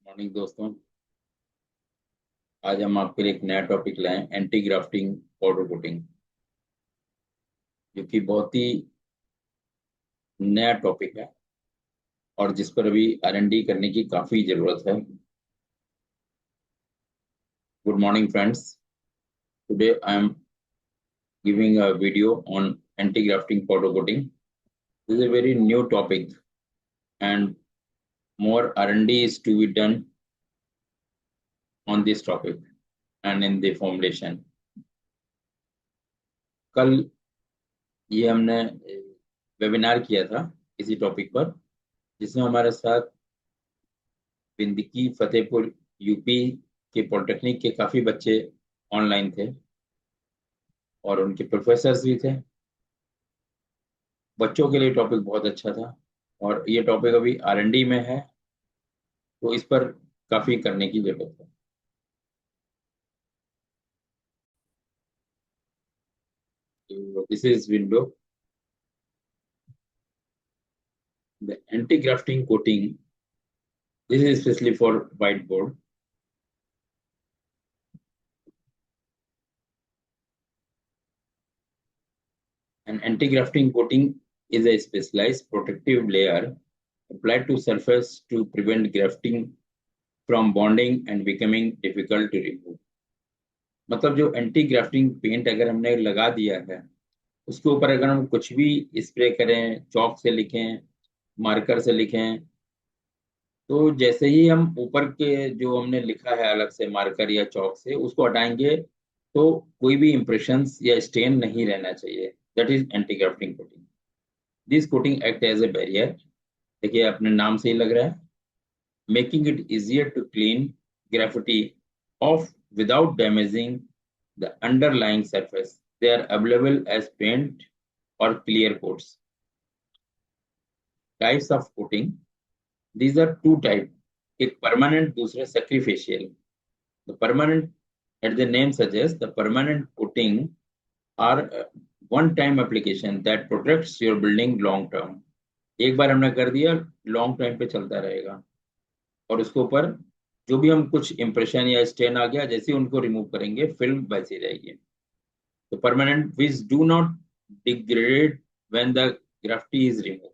Morning दोस्तों। आज हम आपके लिए एक नया टॉपिक लाए, एंटी ग्राफ्टिंग पाउडर कोटिंग, जो कि बहुत ही नया टॉपिक है और जिस पर अभी R&D करने की काफी जरूरत है। Good morning friends, today I am giving a video on anti grafting powder coating. This is a very new topic and more R&D is to be done on this topic and in the formulation. कल ये हमने webinar किया था इसी topic पर, जिसमें हमारे साथ बिंदकी फतेहपुर यूपी के पॉलिटेक्निक के काफी बच्चे ऑनलाइन थे और उनके प्रोफेसर्स भी थे. बच्चों के लिए टॉपिक बहुत अच्छा था और ये टॉपिक अभी R&D में है, तो इस पर काफी करने की जरूरत है. This is window, the anti grafting coating. This is specially for white board. An anti-grafting coating is a specialized protective layer applied to surface to prevent grafting from bonding and becoming difficult to remove. मतलब जो anti grafting paint अगर हमने लगा दिया है, उसके ऊपर अगर हम कुछ भी स्प्रे करें, चौक से लिखें, मार्कर से लिखें, तो जैसे ही हम ऊपर के जो हमने लिखा है अलग से मार्कर या चौक से उसको हटाएंगे, तो कोई भी इंप्रेशंस या स्टेन नहीं रहना चाहिए. That is anti grafting coating. This coating act as a barrier. देखिए अपने नाम से ही लग रहा है, making it easier to clean graffiti off without damaging the underlying surface. They are available as paint or clear coats. Types of coating. These are two types. एक permanent, दूसरे sacrificial. The permanent, as the name suggests, the permanent coating are one-time application that protects your building long term. एक बार हमने कर दिया, long time पे चलता रहेगा और उसके ऊपर जो भी हम कुछ इंप्रेशन या स्टेन आ गया, जैसे उनको रिमूव करेंगे फिल्म वैसी रहेगी. तो permanent which do not degrade when the graffiti is remove.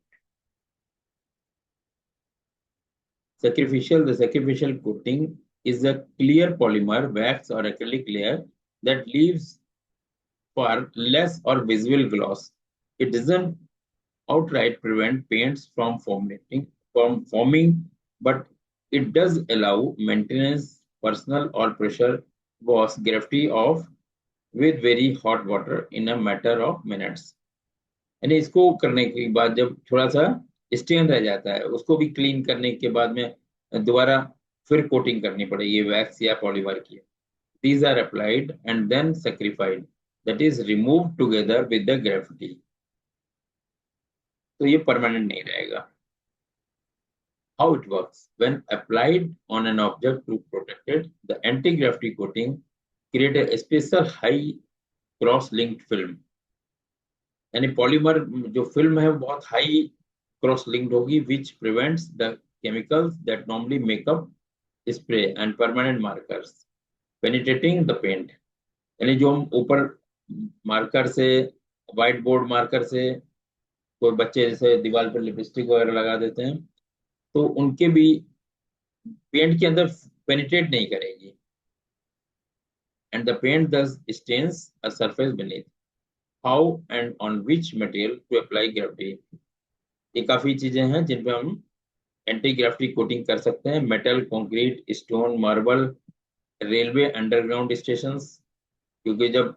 Sacrificial, the sacrificial coating is a clear polymer wax or acrylic layer that leaves for less or visible gloss. It doesn't outright prevent paints from forming, but it does allow maintenance, personal or pressure wash graffiti off with very hot water in a matter of minutes. यानी इसको करने के बाद जब थोड़ा सा stand रह जाता है, उसको भी क्लीन करने के बाद में दोबारा फिर कोटिंग करनी पड़ेगी वैक्स या पॉलीमर की. These are applied and then sacrificed, that is removed together with the graffiti. तो ये परमानेंट नहीं रहेगा. How it works: when applied on an object to protect it, the anti-graffiti coating create a special high cross-linked film. यानी polymer जो film है वो बहुत high cross linked होगी, which prevents the chemicals that normally makeup spray and permanent markers penetrating the paint. यानी जो हम ऊपर मार्कर से, व्हाइट बोर्ड मार्कर से, कोई बच्चे जैसे दीवार पर लिपस्टिक वगैरह लगा देते हैं, तो उनके भी पेंट के अंदर पेनिट्रेट नहीं करेगी and the paint thus stains a surface beneath. How and on which material to apply graffiti. ये काफी चीजें हैं जिन पे हम एंटी ग्राफ्टी कोटिंग कर सकते हैं. Metal, concrete, stone, marble, railway, underground station. क्योंकि जब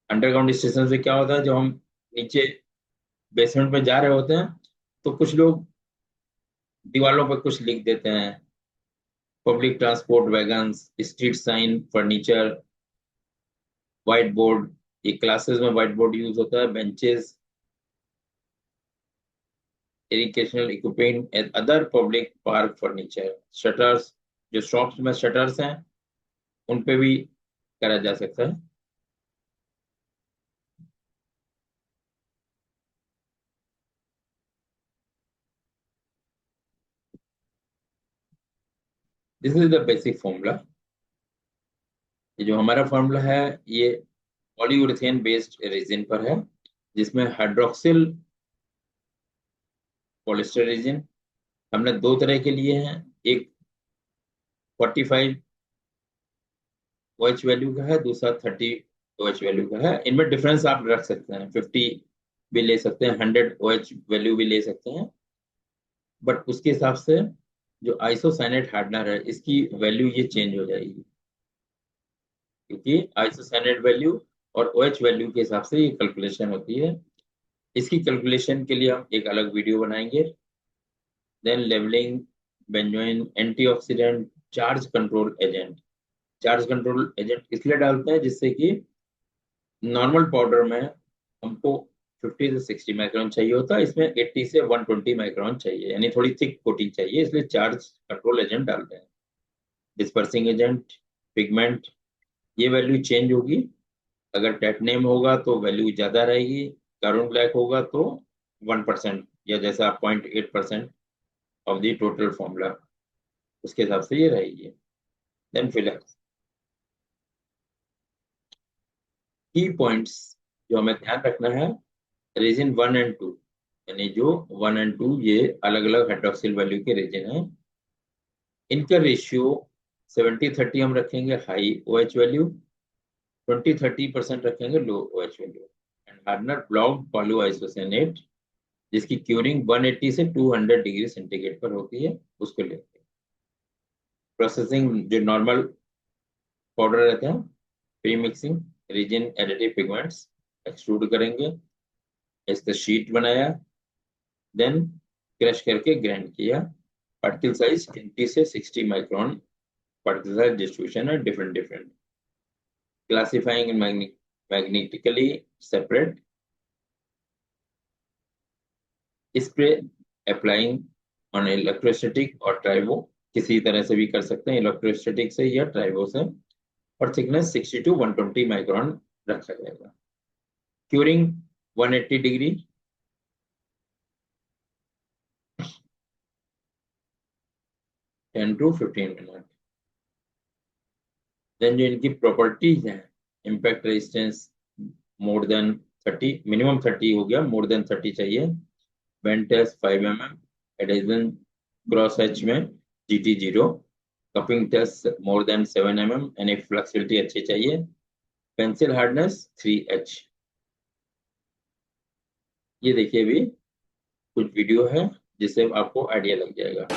अंडरग्राउंड स्टेशन से क्या होता है, जब हम नीचे बेसमेंट में जा रहे होते हैं तो कुछ लोग दीवारों पर कुछ लिख देते हैं. Public transport wagons, street sign, furniture, white board. ये क्लासेस में व्हाइट बोर्ड यूज होता है. Benches, educational equipment and other public park furniture. Shutters, जो शॉप्स में शटर्स हैं उन पे भी करा जा सकता है. This is the basic formula. ये जो हमारा फॉर्मूला है ये पॉलीयूरेथेन बेस्ड रेजिन पर है, जिसमें हाइड्रोक्सिल पॉलिस्टर रेजिन हमने दो तरह के लिए हैं, एक 45 OH वैल्यू का है, दूसरा 30 OH वैल्यू का है। इनमें डिफरेंस आप रख सकते हैं, 50 भी ले सकते हैं, 100 OH वैल्यू भी ले सकते हैं, बट उसके हिसाब से जो आइसोसाइनेट हार्डनर है इसकी वैल्यू ये चेंज हो जाएगी, क्योंकि आइसोसाइनेट वैल्यू और OH वैल्यू के हिसाब से ये कैलकुलेशन होती है। इसकी कैलकुलेशन के लिए हम एक अलग वीडियो बनाएंगे। Then levelling benzoin antioxidant charge control agent. Charge control agent इसलिए डालते हैं जिससे कि नॉर्मल पाउडर में हमको 50 से 60 माइक्रोन चाहिए होता है, इसमें 80 से 120 माइक्रोन चाहिए, यानी थोड़ी थिक कोटिंग चाहिए, इसलिए चार्ज कंट्रोल एजेंट डालते हैं। डिस्पर्सिंग एजेंट, पिगमेंट, ये वैल्यू चेंज होगी। अगर टाइटेनियम होगा तो वैल्यू ज्यादा रहेगी, कार्बन ब्लैक होगा तो 1% या जैसा 0.8% ऑफ द टोटल फॉर्मूला, उसके हिसाब से ये रहेगी। देन फिलहाल की पॉइंट्स जो हमें ध्यान रखना है, रेजिन 1 एंड 2, यानी जो 1 एंड 2 ये अलग अलग हाइड्रोक्सिल वैल्यू के रेजिन हैं, इनका रेशियो 70-30 हम रखेंगे हाई OH वैल्यू, 20-30% रखेंगे low OH value. And hardener blocked polyisocyanate जिसकी क्यूरिंग 180 से 200 डिग्री सेंटीग्रेड पर होती है, उसको लेते हैं। प्रोसेसिंग जो नॉर्मल पाउडर रहते हैं, pre mixing resin additive pigments extrude करेंगे, इसका शीट बनाया, देन क्रश करके ग्राइंड किया। पार्टिकल साइज 20 से 60 माइक्रोन पार्टिकल साइज डिस्ट्रीब्यूशन है, different classifying magnetically separate. Spray applying on electrostatic और ट्राइबो, किसी तरह से भी कर सकते हैं, इलेक्ट्रोस्टैटिक से या ट्राइबो से, और थिकनेस 60 to 120 माइक्रोन रखा जाएगा। Curing 180 degree, 10 to 15 minute. Then जो इनकी प्रॉपर्टीज हैं, impact resistance more than 30, minimum 30 हो गया, मोर देन 30 चाहिए। Bend test 5 mm, adhesion cross hatch में GT 0, cupping test more than 7 mm, यानी फ्लेक्सिबिलिटी अच्छी चाहिए। Pencil hardness 3H। ये देखिए भी कुछ वीडियो है जिससे आपको आइडिया लग जाएगा।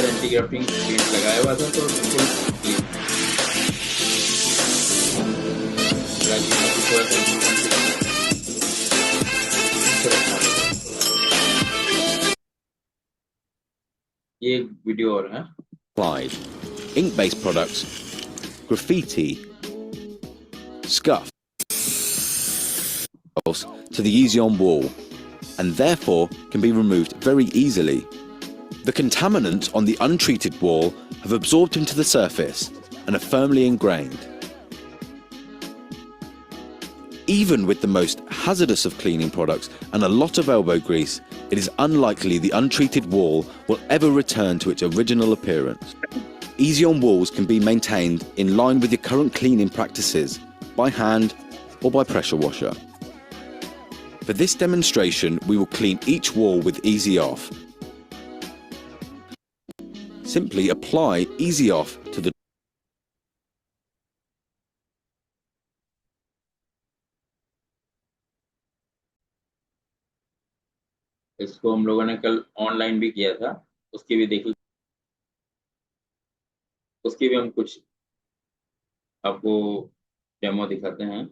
एंटी-ग्राफ्टिंग पेंट लगाया हुआ था तो बिल्कुल ये वीडियो और है। Applied ink-based products, graffiti, scuff to the Easy-On wall, and therefore can be removed very easily. The contaminants on the untreated wall have absorbed into the surface and are firmly ingrained. Even with the most hazardous of cleaning products and a lot of elbow grease, it is unlikely the untreated wall will ever return to its original appearance. Easy-on walls can be maintained in line with your current cleaning practices, by hand or by pressure washer. For this demonstration, we will clean each wall with Easy Off. Simply apply Easy Off to the इसको हम लोगों ने कल online भी किया था, उसकी भी देखिए, उसकी भी हम कुछ आपको डेमो दिखाते हैं।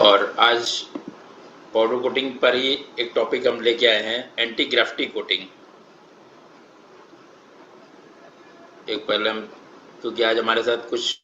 और आज पाउडर कोटिंग पर ही एक टॉपिक हम लेके आए हैं, एंटी ग्राफ्टी कोटिंग। एक पहले हम, क्योंकि आज हमारे साथ कुछ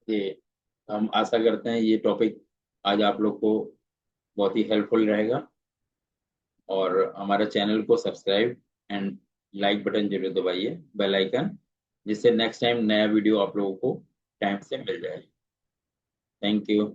ये हम आशा करते हैं ये टॉपिक आज आप लोग को बहुत ही हेल्पफुल रहेगा, और हमारे चैनल को सब्सक्राइब एंड लाइक बटन जरूर दबाइए, बेल आइकन, जिससे नेक्स्ट टाइम नया वीडियो आप लोगों को टाइम से मिल जाए। Thank you.